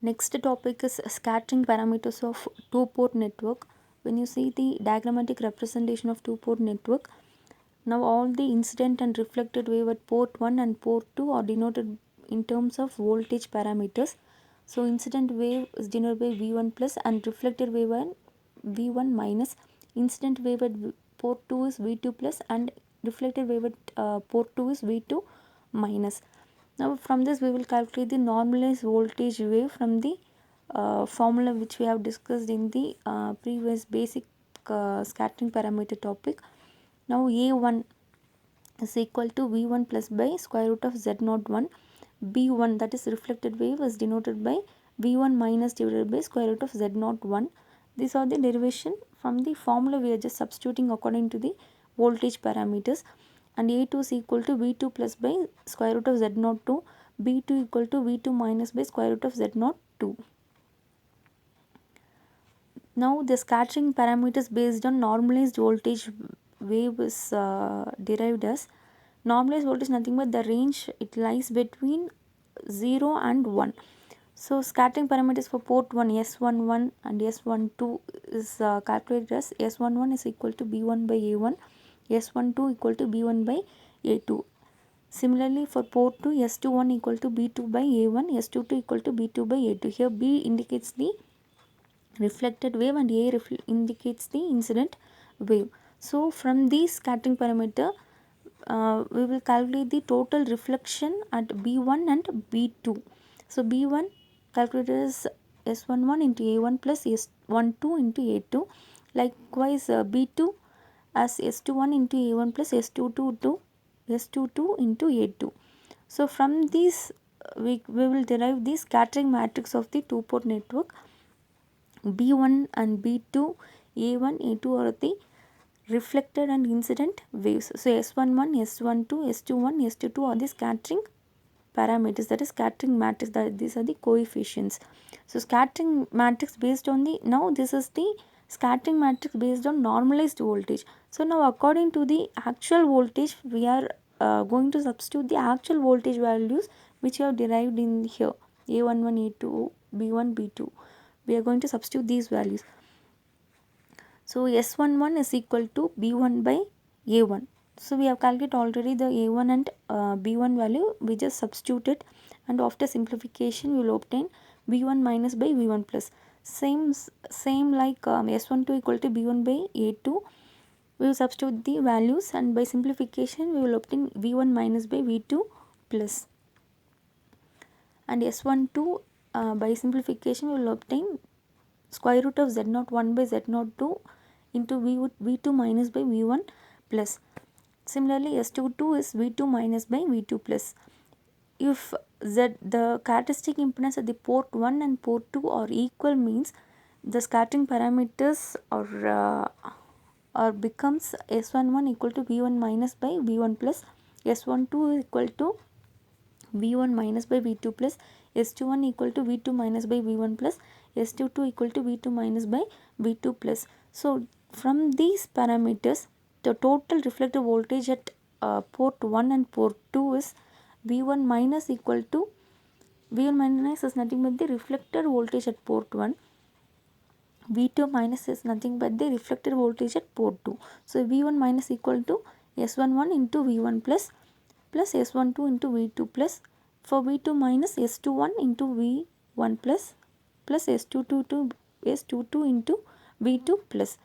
Next topic is scattering parameters of two-port network. When you see the diagrammatic representation of two-port network, now all the incident and reflected wave at port 1 and port 2 are denoted in terms of voltage parameters. So incident wave is denoted by V1 plus and reflected wave by V1 minus. Incident wave at port 2 is V2 plus and reflected wave at port 2 is V2 minus. Now from this we will calculate the normalized voltage wave from the formula which we have discussed in the previous basic scattering parameter topic. Now A1 is equal to V1 plus by square root of Z01. B1, that is reflected wave, is denoted by V1 minus divided by square root of Z01. These are the derivation from the formula we are just substituting according to the voltage parameters. And A2 is equal to V2 plus by square root of Z02. B2 equal to V2 minus by square root of Z02. Now the scattering parameters based on normalized voltage wave is derived as normalized voltage nothing but the range it lies between 0 and 1. So scattering parameters for port 1 S11 and S12 is calculated as S11 is equal to B1 by A1, S12 equal to B1 by A2. Similarly for port 2 S21 equal to B2 by A1, S22 equal to B2 by A2. Here B indicates the reflected wave and A indicates the incident wave. So from these scattering parameter we will calculate the total reflection at B1 and B2. So B1 calculated as S11 into A1 plus S12 into A2. Likewise B2 as S21 into A1 plus S22 into A2. So from these we will derive the scattering matrix of the two-port network. B1 and B2, A1, A2 are the reflected and incident waves. So S11, S12, S21, S22 are the scattering parameters, that is scattering matrix, that these are the coefficients. So scattering matrix based on the, now this is the scattering matrix based on normalized voltage. So now according to the actual voltage we are going to substitute the actual voltage values which you have derived in here A11, A2, B1, B2. We are going to substitute these values. So S11 is equal to B1 by A1. So we have calculated already the A1 and B1 value. We just substitute it, and after simplification we will obtain V1 minus by V1 plus. Same like S12 equal to B1 by A2. We will substitute the values, and by simplification we will obtain V1 minus by V2 plus. And S12 by simplification we will obtain square root of Z01 by Z02 into V2 minus by V1 plus. Similarly S22 is V2 minus by V2 plus. If the characteristic impedance at the port 1 and port 2 are equal, means the scattering parameters are becomes S11 equal to V1 minus by V1 plus, S12 equal to V1 minus by V2 plus, S21 equal to V2 minus by V1 plus, S22 equal to V2 minus by V2 plus. So from these parameters the total reflected voltage at port 1 and port 2 is V1 minus equal to, V1 minus is nothing but the reflected voltage at port 1, V2 minus is nothing but the reflected voltage at port 2. So V1 minus equal to S11 into V1 plus S12 into V2 plus, for V2 minus S21 into V1 plus S22 into V2 plus.